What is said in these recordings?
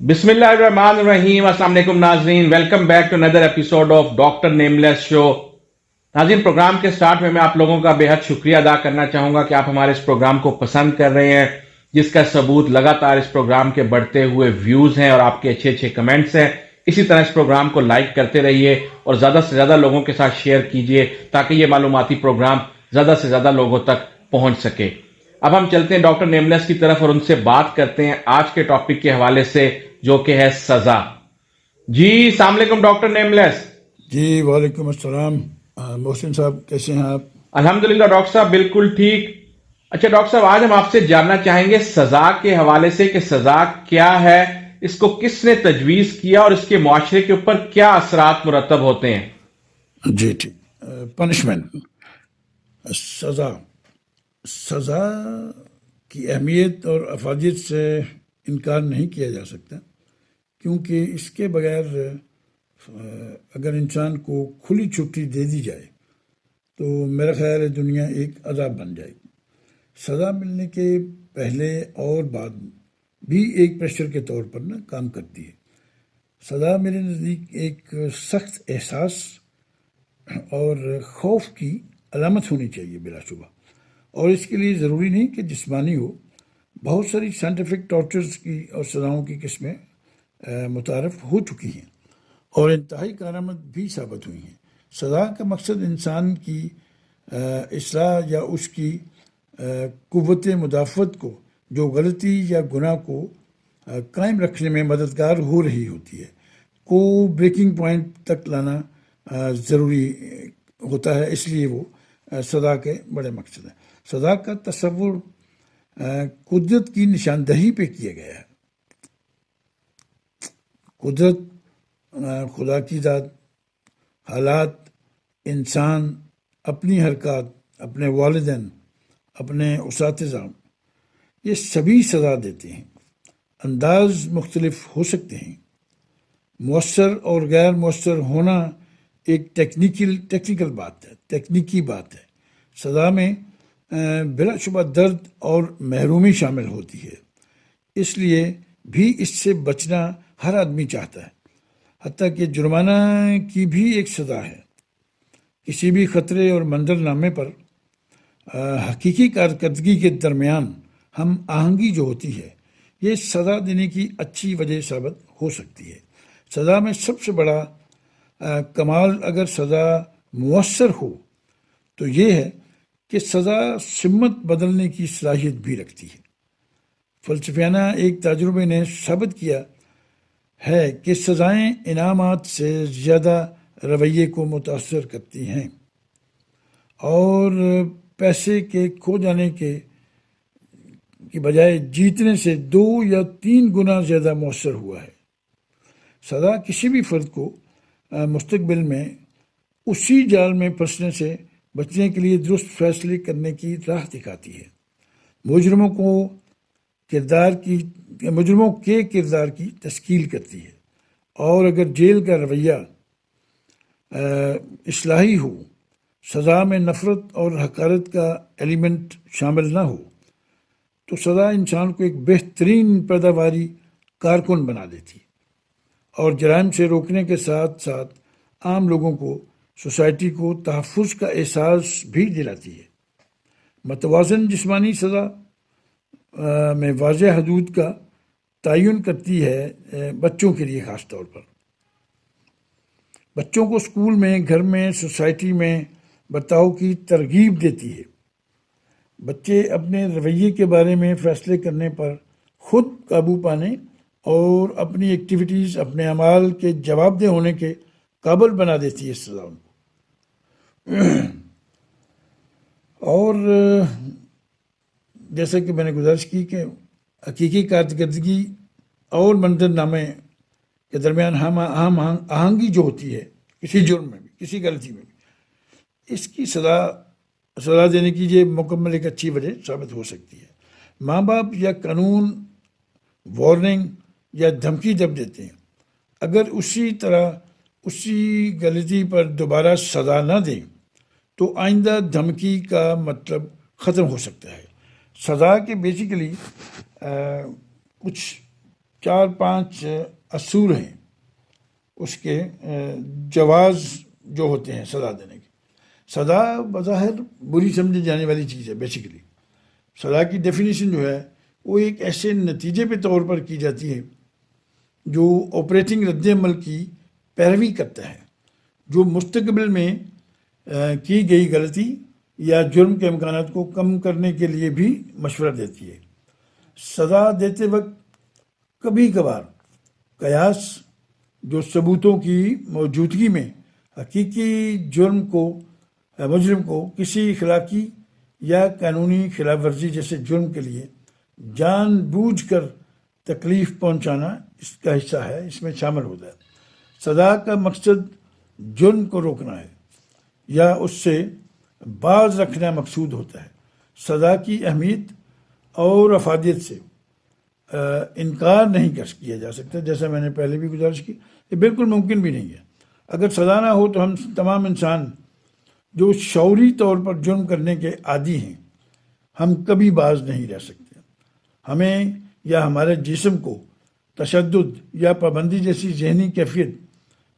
بسم اللہ الرحمن الرحیم. السلام علیکم ناظرین, welcome back to another episode of doctor nameless show. ناظرین, پروگرام کے سٹارٹ میں آپ لوگوں کا بے حد شکریہ ادا کرنا چاہوں گا کہ آپ ہمارے اس پروگرام کو پسند کر رہے ہیں, جس کا ثبوت لگاتار اس پروگرام کے بڑھتے ہوئے ویوز ہیں اور آپ کے اچھے اچھے کمنٹس ہیں. اسی طرح اس پروگرام کو لائک کرتے رہیے اور زیادہ سے زیادہ لوگوں کے ساتھ شیئر کیجئے تاکہ یہ معلوماتی پروگرام زیادہ سے زیادہ لوگوں تک پہنچ سکے. اب ہم چلتے ہیں ڈاکٹر نیم لیس کی طرف اور ان سے بات کرتے ہیں آج کے ٹاپک کے حوالے سے, جو کہ ہے سزا. جی السلام علیکم ڈاکٹر نیم لیس. جی وعلیکم السلام. محسن صاحب کیسے ہیں آپ؟ الحمدللہ ڈاکٹر صاحب بالکل ٹھیک. اچھا ڈاکٹر صاحب, آج ہم آپ سے جاننا چاہیں گے سزا کے حوالے سے کہ سزا کیا ہے, اس کو کس نے تجویز کیا اور اس کے معاشرے کے اوپر کیا اثرات مرتب ہوتے ہیں. جی ٹھیک. پنشمنٹ، سزا کی اہمیت اور افادیت سے انکار نہیں کیا جا سکتا، کیونکہ اس کے بغیر اگر انسان کو کھلی چھٹی دے دی جائے تو میرا خیال ہے دنیا ایک عذاب بن جائے گی. سزا ملنے کے پہلے اور بعد بھی ایک پریشر کے طور پر کام کرتی ہے. سزا میرے نزدیک ایک سخت احساس اور خوف کی علامت ہونی چاہیے بلا شبہ، اور اس کے لیے ضروری نہیں کہ جسمانی ہو. بہت ساری سائنٹیفک ٹارچرز کی اور سزاؤں کی قسمیں متعارف ہو چکی ہیں اور انتہائی کارآمد بھی ثابت ہوئی ہیں. سزا کا مقصد انسان کی اصلاح یا اس کی قوت مدافعت کو، جو غلطی یا گناہ کو قائم رکھنے میں مددگار ہو رہی ہوتی ہے، کو بریکنگ پوائنٹ تک لانا ضروری ہوتا ہے. اس لیے وہ سزا کے بڑے مقصد ہیں. سزا کا تصور قدرت کی نشاندہی پہ کیا گیا ہے. قدرت، خدا کی ذات، حالات، انسان، اپنی حرکات، اپنے والدین، اپنے اساتذہ، یہ سبھی سزا دیتے ہیں. انداز مختلف ہو سکتے ہیں. مؤثر اور غیر مؤثر ہونا ایک ٹیکنیکل بات ہے، تکنیکی بات ہے. سزا میں بلا شبہ درد اور محرومی شامل ہوتی ہے، اس لیے بھی اس سے بچنا ہر آدمی چاہتا ہے. حتیٰ کہ جرمانہ کی بھی ایک سزا ہے. کسی بھی خطرے اور منظر نامے پر حقیقی کارکردگی کے درمیان ہم آہنگی جو ہوتی ہے، یہ سزا دینے کی اچھی وجہ ثابت ہو سکتی ہے. سزا میں سب سے بڑا کمال، اگر سزا مؤثر ہو تو یہ ہے کہ سزا سمت بدلنے کی صلاحیت بھی رکھتی ہے. فلسفیانہ ایک تجربے نے ثابت کیا ہے کہ سزائیں انعامات سے زیادہ رویے کو متاثر کرتی ہیں اور پیسے کے کھو جانے کی بجائے جیتنے سے 2 یا 3 گنا زیادہ مؤثر ہوا ہے. سزا کسی بھی فرد کو مستقبل میں اسی جال میں پھنسنے سے بچنے کے لیے درست فیصلے کرنے کی راہ دکھاتی ہے. مجرموں کے کردار کی تشکیل کرتی ہے، اور اگر جیل کا رویہ اصلاحی ہو، سزا میں نفرت اور حقارت کا ایلیمنٹ شامل نہ ہو، تو سزا انسان کو ایک بہترین پیداواری کارکن بنا دیتی ہے اور جرائم سے روکنے کے ساتھ ساتھ عام لوگوں کو، سوسائٹی کو تحفظ کا احساس بھی دلاتی ہے. متوازن جسمانی سزا میں واضح حدود کا تعین کرتی ہے، بچوں کے لیے خاص طور پر. بچوں کو اسکول میں، گھر میں، سوسائٹی میں برتاؤ کی ترغیب دیتی ہے. بچے اپنے رویے کے بارے میں فیصلے کرنے پر خود قابو پانے اور اپنی ایکٹیویٹیز، اپنے اعمال کے جواب دہ ہونے کے قابل بنا دیتی ہے سزا ان کو. اور جیسا کہ میں نے گزارش کی کہ حقیقی کارکردگی اور منظر نامے کے درمیان ہم آہنگی جو ہوتی ہے کسی جرم میں بھی، کسی غلطی میں بھی، اس کی سزا دینے کی یہ مکمل ایک اچھی وجہ ثابت ہو سکتی ہے. ماں باپ یا قانون وارننگ یا دھمکی جب دیتے ہیں، اگر اسی غلطی پر دوبارہ سزا نہ دیں تو آئندہ دھمکی کا مطلب ختم ہو سکتا ہے. سزا کے بیسیکلی کچھ 4-5 اصول ہیں اس کے جواز جو ہوتے ہیں سزا دینے کے. سزا بظاہر بری سمجھی جانے والی چیز ہے. بیسیکلی سزا کی ڈیفینیشن جو ہے وہ ایک ایسے نتیجے پہ طور پر کی جاتی ہے جو آپریٹنگ رد عمل کی پیروی کرتا ہے، جو مستقبل میں کی گئی غلطی یا جرم کے امکانات کو کم کرنے کے لیے بھی مشورہ دیتی ہے. سزا دیتے وقت کبھی کبھار قیاس جو ثبوتوں کی موجودگی میں حقیقی مجرم کو کسی اخلاقی یا قانونی خلاف ورزی جیسے جرم کے لیے جان بوجھ کر تکلیف پہنچانا اس کا حصہ ہے، اس میں شامل ہوتا ہے. سزا کا مقصد جرم کو روکنا ہے یا اس سے باز رکھنا مقصود ہوتا ہے. سزا کی اہمیت اور افادیت سے انکار نہیں کیا جا سکتا. جیسا میں نے پہلے بھی گزارش کی، یہ بالکل ممکن بھی نہیں ہے. اگر سزا نہ ہو تو ہم تمام انسان جو شعوری طور پر جرم کرنے کے عادی ہیں، ہم کبھی باز نہیں رہ سکتے. ہمیں یا ہمارے جسم کو تشدد یا پابندی جیسی ذہنی کیفیت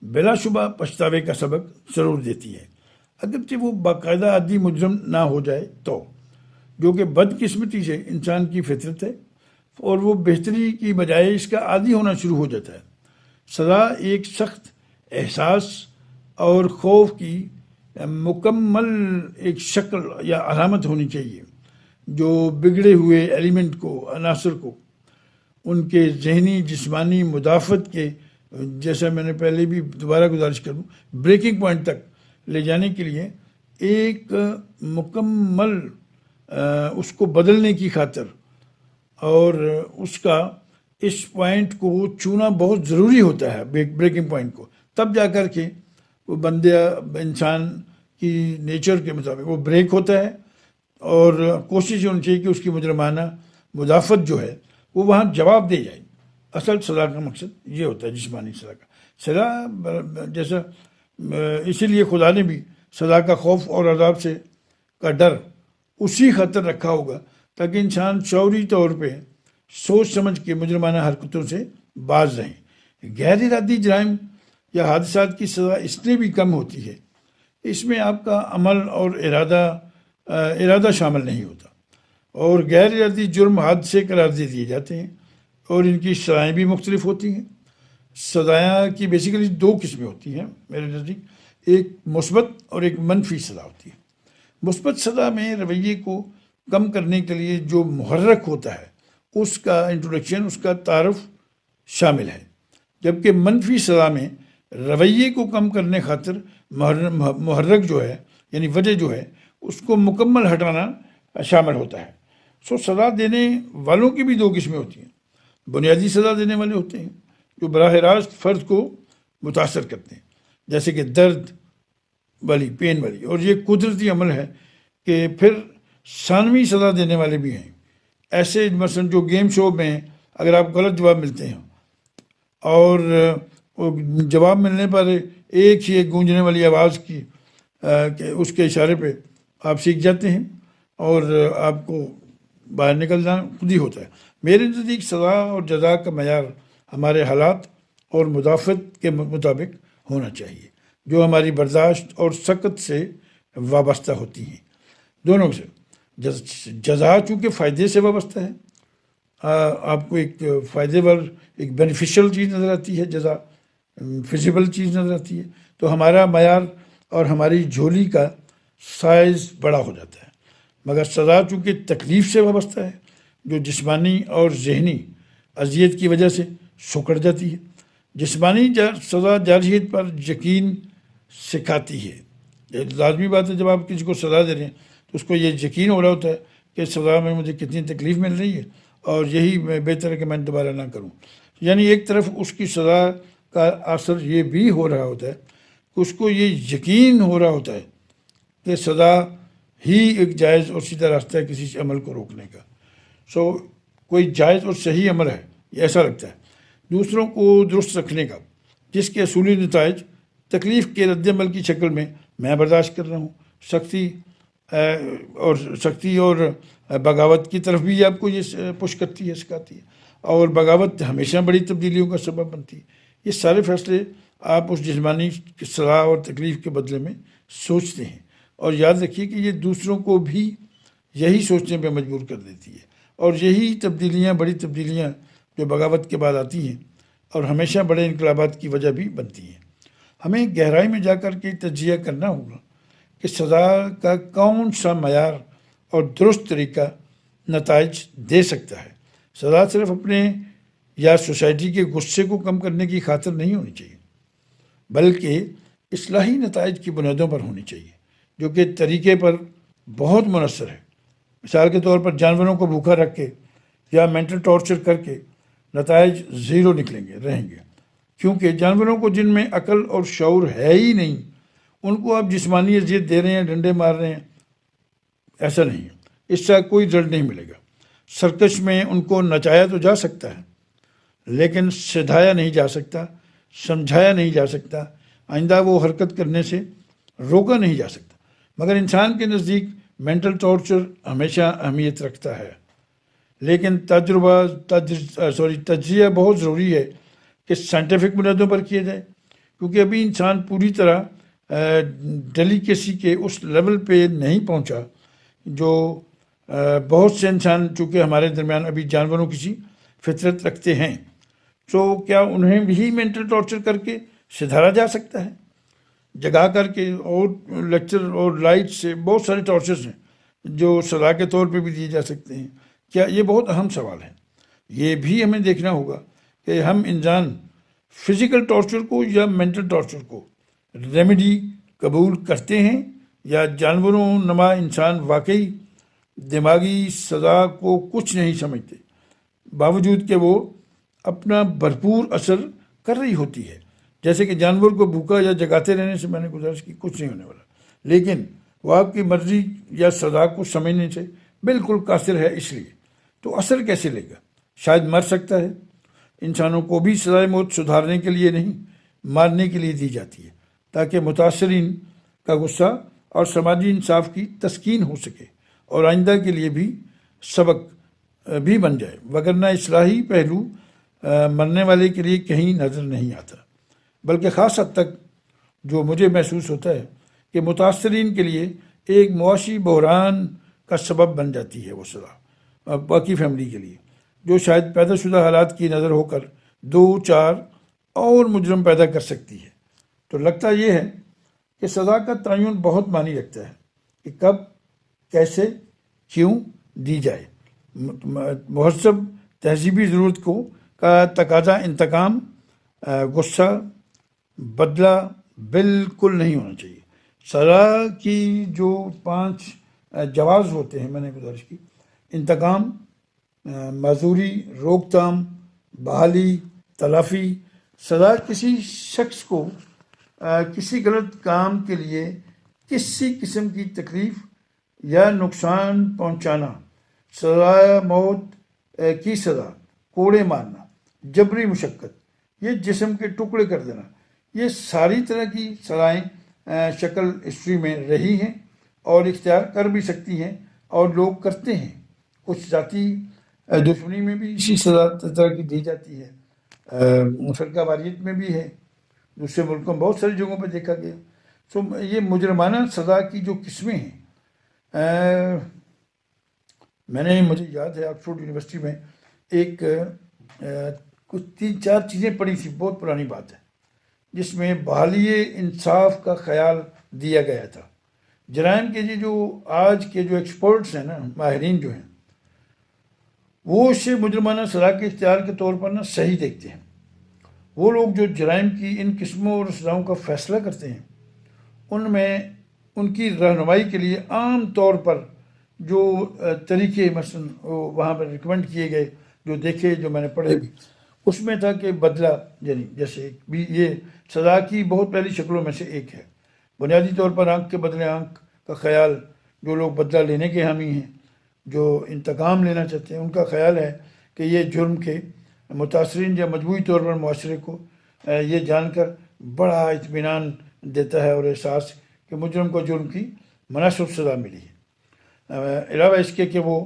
بلا شبہ پچھتاوے کا سبق ضرور دیتی ہے، اگرچہ وہ باقاعدہ عادی مجرم نہ ہو جائے تو، جو کہ بدقسمتی سے انسان کی فطرت ہے اور وہ بہتری کی بجائے اس کا عادی ہونا شروع ہو جاتا ہے. سزا ایک سخت احساس اور خوف کی مکمل ایک شکل یا علامت ہونی چاہیے جو بگڑے ہوئے ایلیمنٹ کو، عناصر کو ان کے ذہنی جسمانی مدافعت کے، جیسا میں نے پہلے بھی دوبارہ گزارش کروں، بریکنگ پوائنٹ تک لے جانے کے لیے ایک مکمل اس کو بدلنے کی خاطر اور اس کا اس پوائنٹ کو چونا بہت ضروری ہوتا ہے، بریکنگ پوائنٹ کو. تب جا کر کے وہ انسان کی نیچر کے مطابق وہ بریک ہوتا ہے اور کوشش ہونی چاہیے کہ اس کی مجرمانہ مدافعت جو ہے وہ وہاں جواب دے جائے. اصل سزا کا مقصد یہ ہوتا ہے، جسمانی سزا کا. سزا جیسا اسی لیے خدا نے بھی سزا کا خوف اور عذاب سے کا ڈر اسی خاطر رکھا ہوگا تاکہ انسان شعوری طور پہ سوچ سمجھ کے مجرمانہ حرکتوں سے باز رہیں. غیر ارادی جرائم یا حادثات کی سزا اس لیے بھی کم ہوتی ہے، اس میں آپ کا عمل اور ارادہ شامل نہیں ہوتا، اور غیر ارادی جرم حادثے قرار دے دیے جاتے ہیں اور ان کی سزائیں بھی مختلف ہوتی ہیں. سزائیں کی بیسیکلی 2 قسمیں ہوتی ہیں میرے نزدیک، ایک مثبت اور ایک منفی سزا ہوتی ہے. مثبت سزا میں رویے کو کم کرنے کے لیے جو محرک ہوتا ہے اس کا انٹروڈکشن، اس کا تعارف شامل ہے، جبکہ منفی سزا میں رویے کو کم کرنے خاطر محرک جو ہے یعنی وجہ جو ہے اس کو مکمل ہٹانا شامل ہوتا ہے. سزا دینے والوں کی بھی 2 قسمیں ہوتی ہیں. بنیادی سزا دینے والے ہوتے ہیں جو براہ راست فرد کو متاثر کرتے ہیں، جیسے کہ درد والی، پین والی، اور یہ قدرتی عمل ہے. کہ پھر ثانوی سزا دینے والے بھی ہیں، ایسے مثلا جو گیم شو میں اگر آپ غلط جواب ملتے ہیں اور جواب ملنے پر ایک ہی گونجنے والی آواز کی کہ اس کے اشارے پہ آپ سیکھ جاتے ہیں اور آپ کو باہر نکلنا خود ہی ہوتا ہے. میرے نزدیک سزا اور جزا کا معیار ہمارے حالات اور مدافعت کے مطابق ہونا چاہیے، جو ہماری برداشت اور سخت سے وابستہ ہوتی ہیں. دونوں سے جزا چونکہ فائدے سے وابستہ ہے، آپ کو ایک فائدے پر ایک بینیفیشل چیز نظر آتی ہے، جزا فزیبل چیز نظر آتی ہے، تو ہمارا معیار اور ہماری جھولی کا سائز بڑا ہو جاتا ہے. مگر سزا چونکہ تکلیف سے وابستہ ہے جو جسمانی اور ذہنی اذیت کی وجہ سے سکڑ جاتی ہے. جسمانی سزا جارحیت پر یقین سکھاتی ہے. یہ لازمی بات ہے، جب آپ کسی کو سزا دے رہے ہیں تو اس کو یہ یقین ہو رہا ہوتا ہے کہ سزا میں مجھے کتنی تکلیف مل رہی ہے اور یہی بہتر ہے کہ میں دوبارہ نہ کروں. یعنی ایک طرف اس کی سزا کا اثر یہ بھی ہو رہا ہوتا ہے کہ اس کو یہ یقین ہو رہا ہوتا ہے کہ سزا ہی ایک جائز اور سیدھا راستہ ہے کسی عمل کو روکنے کا. کوئی جائز اور صحیح عمل ہے، یہ ایسا لگتا ہے دوسروں کو درست رکھنے کا، جس کے اصولی نتائج تکلیف کے رد عمل کی شکل میں برداشت کر رہا ہوں. سختی اور بغاوت کی طرف بھی آپ کو یہ پش کرتی ہے، سکھاتی ہے. اور بغاوت ہمیشہ بڑی تبدیلیوں کا سبب بنتی ہے۔ یہ سارے فیصلے آپ اس جسمانی صلاح اور تکلیف کے بدلے میں سوچتے ہیں، اور یاد رکھیے کہ یہ دوسروں کو بھی یہی سوچنے پہ مجبور کر دیتی ہے، اور یہی تبدیلیاں، بڑی تبدیلیاں جو بغاوت کے بعد آتی ہیں اور ہمیشہ بڑے انقلابات کی وجہ بھی بنتی ہیں۔ ہمیں گہرائی میں جا کر کے تجزیہ کرنا ہوگا کہ سزا کا کون سا معیار اور درست طریقہ نتائج دے سکتا ہے۔ سزا صرف اپنے یا سوسائٹی کے غصے کو کم کرنے کی خاطر نہیں ہونی چاہیے، بلکہ اصلاحی نتائج کی بنیادوں پر ہونی چاہیے، جو کہ طریقے پر بہت منحصر ہے۔ مثال کے طور پر جانوروں کو بھوکا رکھ کے یا مینٹل ٹارچر کر کے نتائج زیرو نکلیں گے، رہیں گے، کیونکہ جانوروں کو جن میں عقل اور شعور ہے ہی نہیں، ان کو آپ جسمانی اذیت دے رہے ہیں، ڈنڈے مار رہے ہیں، ایسا نہیں ہے، اس سے کوئی رزلٹ نہیں ملے گا۔ سرکش میں ان کو نچایا تو جا سکتا ہے، لیکن سدھایا نہیں جا سکتا، سمجھایا نہیں جا سکتا، آئندہ وہ حرکت کرنے سے روکا نہیں جا سکتا۔ مگر انسان کے نزدیک مینٹل ٹارچر ہمیشہ اہمیت رکھتا ہے، لیکن تجزیہ بہت ضروری ہے کہ سائنٹیفک بنیادوں پر کیا جائے، کیونکہ ابھی انسان پوری طرح ڈیلیکیسی کے اس لیول پہ نہیں پہنچا جو بہت سے انسان چونکہ ہمارے درمیان ابھی جانوروں کی سی فطرت رکھتے ہیں، تو کیا انہیں بھی مینٹل ٹارچر کر کے سدھارا جا سکتا ہے؟ جگا کر کے اور لیکچر اور لائٹ سے بہت سارے ٹارچرز ہیں جو سزا کے طور پہ بھی دیے جا سکتے ہیں۔ کیا یہ بہت اہم سوال ہے۔ یہ بھی ہمیں دیکھنا ہوگا کہ ہم انسان فزیکل ٹارچر کو یا مینٹل ٹارچر کو ریمیڈی قبول کرتے ہیں، یا جانوروں نما انسان واقعی دماغی سزا کو کچھ نہیں سمجھتے، باوجود کہ وہ اپنا بھرپور اثر کر رہی ہوتی ہے۔ جیسے کہ جانور کو بھوکا یا جگاتے رہنے سے میں نے گزارش کی کچھ نہیں ہونے والا، لیکن وہ آپ کی مرضی یا سزا کو سمجھنے سے بالکل قاصر ہے، اس لیے تو اثر کیسے لے گا؟ شاید مر سکتا ہے۔ انسانوں کو بھی سزائے موت سدھارنے کے لیے نہیں، مارنے کے لیے دی جاتی ہے، تاکہ متاثرین کا غصہ اور سماجی انصاف کی تسکین ہو سکے اور آئندہ کے لیے بھی سبق بھی بن جائے، وگرنہ اصلاحی پہلو مرنے والے کے لیے کہیں نظر نہیں آتا، بلکہ خاص حد تک جو مجھے محسوس ہوتا ہے کہ متاثرین کے لیے ایک معاشی بحران کا سبب بن جاتی ہے وہ سزا، باقی فیملی کے لیے، جو شاید پیدا شدہ حالات کی نظر ہو کر 2-4 اور مجرم پیدا کر سکتی ہے۔ تو لگتا یہ ہے کہ سزا کا تعین بہت معنی رکھتا ہے کہ کب، کیسے، کیوں دی جائے۔ مہذب تہذیبی ضرورت کا تقاضا انتقام، غصہ، بدلہ بالکل نہیں ہونا چاہیے۔ سزا کی جو 5 جواز ہوتے ہیں، میں نے گزارش کی: انتقام، معذوری، روک تھام، بحالی، تلافی۔ سزا کسی شخص کو کسی غلط کام کے لیے کسی قسم کی تکلیف یا نقصان پہنچانا، سزائے موت کی سزا، کوڑے مارنا، جبری مشقت، یہ جسم کے ٹکڑے کر دینا، یہ ساری طرح کی سزائیں شکل ہسٹری میں رہی ہیں اور اختیار کر بھی سکتی ہیں، اور لوگ کرتے ہیں۔ کچھ ذاتی دشمنی میں بھی اسی سزا طرح کی دی جاتی ہے، فرقہ واریت میں بھی ہے، دوسرے ملکوں میں بہت ساری جگہوں پہ دیکھا گیا۔ تو یہ مجرمانہ سزا کی جو قسمیں ہیں، مجھے یاد ہے آکسفورڈ یونیورسٹی میں ایک کچھ 3-4 چیزیں پڑھی تھی، بہت پرانی بات ہے، جس میں بحالی انصاف کا خیال دیا گیا تھا۔ جرائم کے جو آج کے جو ایکسپرٹس ہیں نا، ماہرین جو ہیں، وہ اسے مجرمانہ سزا کے اختیار کے طور پر صحیح دیکھتے ہیں۔ وہ لوگ جو جرائم کی ان قسموں اور سزاؤں کا فیصلہ کرتے ہیں، ان میں ان کی رہنمائی کے لیے عام طور پر جو طریقے مثلاً وہاں پر ریکمنڈ کیے گئے، جو دیکھے، جو میں نے پڑھے بھی، اس میں تھا کہ بدلہ، یعنی جیسے بھی یہ سزا کی بہت پہلی شکلوں میں سے ایک ہے۔ بنیادی طور پر آنکھ کے بدلے آنکھ کا خیال، جو لوگ بدلہ لینے کے حامی ہیں، جو انتقام لینا چاہتے ہیں، ان کا خیال ہے کہ یہ جرم کے متاثرین یا مجموعی طور پر معاشرے کو یہ جان کر بڑا اطمینان دیتا ہے اور احساس کہ مجرم کو جرم کی مناسب سزا ملی ہے۔ علاوہ اس کے کہ وہ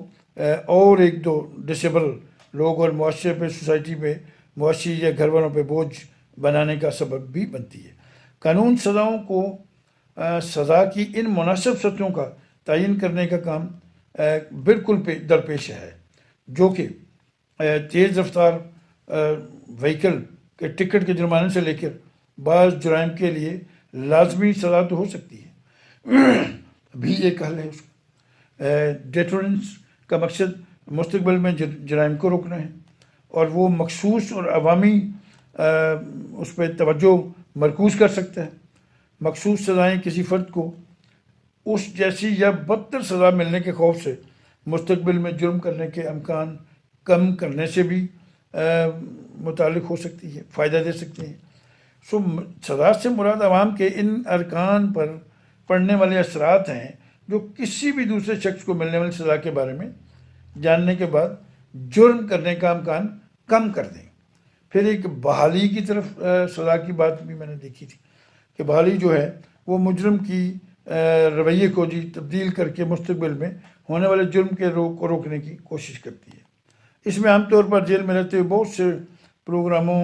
اور 1-2 ڈسیبل لوگ اور معاشرے پہ، سوسائٹی پہ، معاشی یا گھر والوں پہ بوجھ بنانے کا سبب بھی بنتی ہے۔ قانون سزاؤں کو سزا کی ان مناسب سطحوں کا تعین کرنے کا کام بالکل درپیش ہے، جو کہ تیز رفتار وہیکل کے ٹکٹ کے جرمانے سے لے کر بعض جرائم کے لیے لازمی سزا تو ہو سکتی ہے، بھی ایک حل ہے اس کا۔ ڈیٹرنس کا مقصد مستقبل میں جرائم کو روکنا ہے، اور وہ مخصوص اور عوامی اس پہ توجہ مرکوز کر سکتا ہے۔ مخصوص سزائیں کسی فرد کو اس جیسی یا بدتر سزا ملنے کے خوف سے مستقبل میں جرم کرنے کے امکان کم کرنے سے بھی متعلق ہو سکتی ہے، فائدہ دے سکتی ہیں۔ سزا سے مراد عوام کے ان ارکان پر پڑنے والے اثرات ہیں جو کسی بھی دوسرے شخص کو ملنے والی سزا کے بارے میں جاننے کے بعد جرم کرنے کا امکان کم کر دیں۔ پھر ایک بحالی کی طرف سزا کی بات بھی میں نے دیکھی تھی کہ بحالی جو ہے وہ مجرم کی رویے کو تبدیل کر کے مستقبل میں ہونے والے جرم کے کو روکنے کی کوشش کرتی ہے۔ اس میں عام طور پر جیل میں رہتے ہوئے بہت سے پروگراموں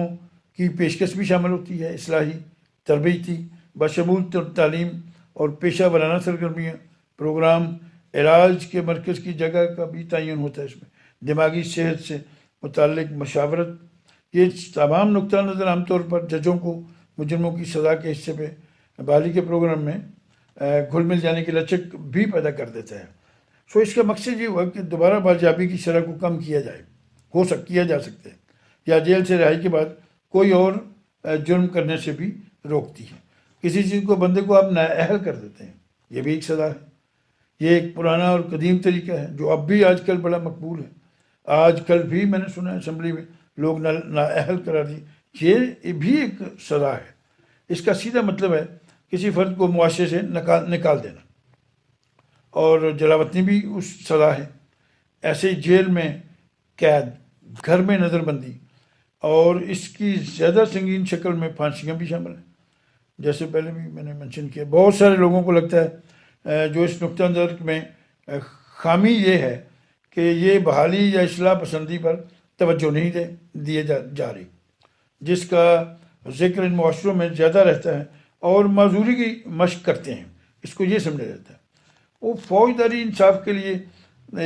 کی پیشکش بھی شامل ہوتی ہے، اصلاحی، تربیتی، بشمول تعلیم اور پیشہ ورانہ سرگرمیاں، پروگرام، علاج کے مرکز کی جگہ کا بھی تعین ہوتا ہے، اس میں دماغی صحت سے متعلق مشاورت۔ یہ تمام نقطہ نظر عام طور پر ججوں کو مجرموں کی سزا کے حصے پہ بحالی کے پروگرام میں گھل مل جانے کی لچک بھی پیدا کر دیتا ہے۔ اس کا مقصد یہ ہوا کہ دوبارہ بازیابی کی شرح کو کم کیا جا سکتا ہے، یا جیل سے رہائی کے بعد کوئی اور جرم کرنے سے بھی روکتی ہے۔ کسی چیز کو بندے کو آپ نااہل کر دیتے ہیں، یہ بھی ایک سزا ہے۔ یہ ایک پرانا اور قدیم طریقہ ہے جو اب بھی آج کل بڑا مقبول ہے۔ آج کل بھی میں نے سنا ہے اسمبلی میں لوگ نااہل قرار دی، یہ بھی ایک سزا ہے۔ اس کا سیدھا مطلب ہے کسی فرد کو معاشرے سے نکال دینا، اور جلاوطنی بھی اس سزا ہے۔ ایسے جیل میں قید، گھر میں نظر بندی، اور اس کی زیادہ سنگین شکل میں پھانسیاں بھی شامل ہیں، جیسے پہلے بھی میں نے منشن کیا۔ بہت سارے لوگوں کو لگتا ہے جو اس نقطہ نظر میں خامی یہ ہے کہ یہ بحالی یا اصلاح پسندی پر توجہ نہیں دیے جا رہی، جس کا ذکر ان معاشروں میں زیادہ رہتا ہے، اور معذوری کی مشق کرتے ہیں۔ اس کو یہ سمجھا جاتا ہے وہ فوجداری انصاف کے لیے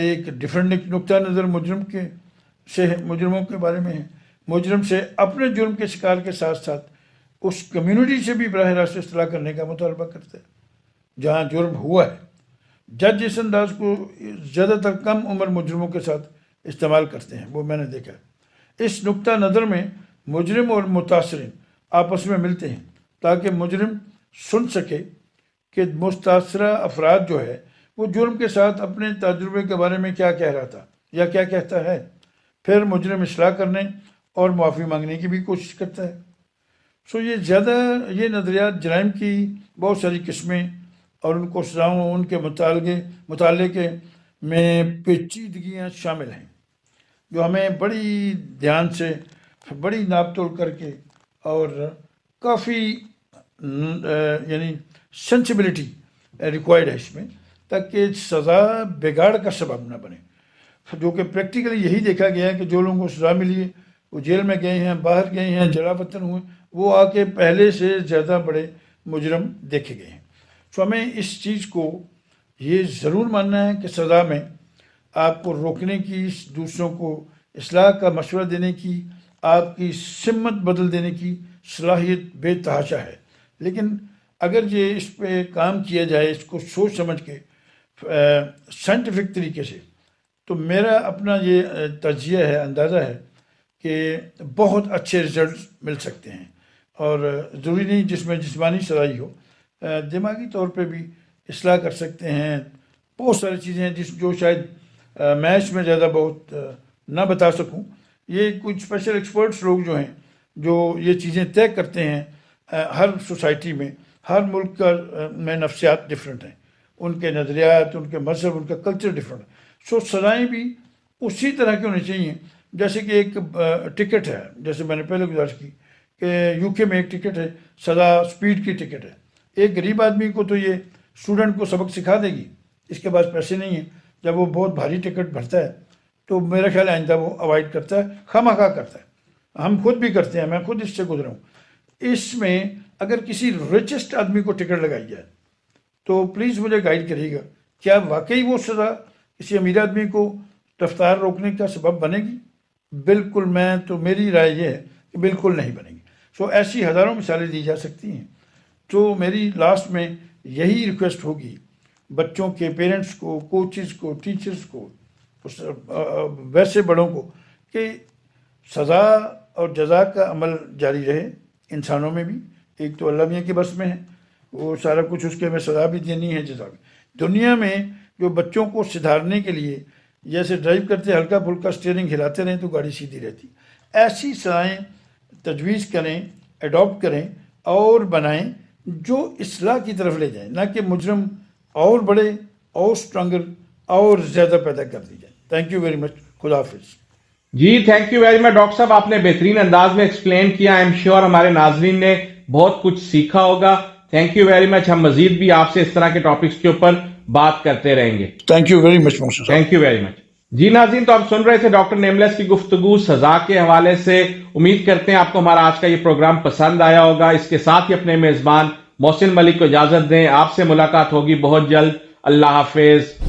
ایک ڈفرینٹ نقطہ نظر مجرموں کے بارے میں ہے۔ مجرم سے اپنے جرم کے شکار کے ساتھ ساتھ اس کمیونٹی سے بھی براہ راست اصلاح کرنے کا مطالبہ کرتا ہے جہاں جرم ہوا ہے۔ جج اس انداز کو زیادہ تر کم عمر مجرموں کے ساتھ استعمال کرتے ہیں، وہ میں نے دیکھا ہے۔ اس نقطہ نظر میں مجرم اور متاثرین آپس میں ملتے ہیں تاکہ مجرم سن سکے کہ متاثرہ افراد جو ہے وہ جرم کے ساتھ اپنے تجربے کے بارے میں کیا کہہ رہا تھا یا کیا کہتا ہے۔ پھر مجرم اصلاح کرنے اور معافی مانگنے کی بھی کوشش کرتا ہے۔ یہ نظریات جرائم کی بہت ساری قسمیں اور ان کو سزاؤں، ان کے مطالعے میں پیچیدگیاں شامل ہیں جو ہمیں بڑی دھیان سے، بڑی ناپ تول کر کے، اور کافی یعنی سینسیبلٹی ریکوائرڈ ہے اس میں، تاکہ سزا بگاڑ کا سبب نہ بنے۔ جو کہ پریکٹیکلی یہی دیکھا گیا ہے کہ جو لوگوں کو سزا ملی ہے وہ جیل میں گئے ہیں، باہر گئے ہیں، جلا وطن ہوئے، وہ آ کے پہلے سے زیادہ بڑے مجرم دیکھے گئے ہیں۔ ہمیں اس چیز کو یہ ضرور ماننا ہے کہ سزا میں آپ کو روکنے کی، دوسروں کو اصلاح کا مشورہ دینے کی، آپ کی سمت بدل دینے کی صلاحیت بے تحاشا ہے، لیکن اگر یہ اس پہ کام کیا جائے، اس کو سوچ سمجھ کے سائنٹیفک طریقے سے، تو میرا اپنا یہ تجزیہ ہے، اندازہ ہے کہ بہت اچھے رزلٹس مل سکتے ہیں۔ اور ضروری نہیں جس میں جسمانی سزا ہی ہو، دماغی طور پہ بھی اصلاح کر سکتے ہیں۔ بہت ساری چیزیں ہیں جو شاید میں اس میں زیادہ بہت نہ بتا سکوں۔ یہ کچھ اسپیشل ایکسپرٹس لوگ جو ہیں جو یہ چیزیں طے کرتے ہیں۔ ہر سوسائٹی میں، ہر ملک میں نفسیات ڈفرینٹ ہیں، ان کے نظریات، ان کے مذہب، ان کا کلچر ڈفرینٹ ہے۔ سزائیں بھی اسی طرح کی ہونی چاہیے جیسے کہ ایک ٹکٹ ہے، جیسے میں نے پہلے گزارش کی کہ یو کے میں ایک ٹکٹ ہے، سزا سپیڈ کی ٹکٹ ہے۔ ایک غریب آدمی کو تو یہ اسٹوڈنٹ کو سبق سکھا دے گی، اس کے پاس پیسے نہیں ہیں، جب وہ بہت بھاری ٹکٹ بھرتا ہے تو میرا خیال ہے آئندہ وہ اوائڈ کرتا ہے، خواہ کرتا ہے. ہم خود بھی کرتے ہیں، میں خود اس سے گزرا ہوں. اس میں اگر کسی ریچسٹ آدمی کو ٹکٹ لگائی جائے تو پلیز مجھے گائیڈ کریے گا، کیا واقعی وہ سزا کسی امیر آدمی کو رفتار روکنے کا سبب بنے گی؟ بالکل، میری رائے یہ ہے کہ بالکل نہیں بنے گی. سو ایسی ہزاروں مثالیں دی جا سکتی ہیں. تو میری لاسٹ میں یہی ریکویسٹ ہوگی بچوں کے پیرنٹس کو، کوچز کو، ٹیچرز کو، ویسے بڑوں کو، کہ سزا اور جزا کا عمل جاری رہے انسانوں میں بھی. ایک تو اللہ میاں کے بس میں ہے، وہ سارا کچھ اس کے ہمیں سزا بھی دینی ہے، جزا بھی. دنیا میں جو بچوں کو سدھارنے کے لیے جیسے ڈرائیو کرتے ہلکا پھلکا اسٹیئرنگ ہلاتے رہیں تو گاڑی سیدھی رہتی، ایسی سزائیں تجویز کریں، اڈاپٹ کریں اور بنائیں جو اصلاح کی طرف لے جائیں، نہ کہ مجرم اور بڑے اور اسٹرانگر اور زیادہ پیدا کر دی جائیں. Thank you very much. خدا حافظ. جی thank you very much doctor صاحب، آپ نے بہترین انداز میں ایکسپلین کیا. آئی ایم شیور ہمارے ناظرین نے بہت کچھ سیکھا ہوگا. تھینک یو ویری مچ. ہم مزید بھی آپ سے اس طرح کے ٹاپکس کے اوپر بات کرتے رہیں گے. تھینک یو ویری مچ محسن صاحب. Thank you very much. جی ناظرین، تو آپ سن رہے تھے ڈاکٹر نیملیس کی گفتگو سزا کے حوالے سے. امید کرتے ہیں آپ کو ہمارا آج کا یہ پروگرام پسند آیا ہوگا. اس کے ساتھ ہی اپنے میزبان محسن ملک کو اجازت دیں. آپ سے ملاقات ہوگی بہت جلد. اللہ حافظ.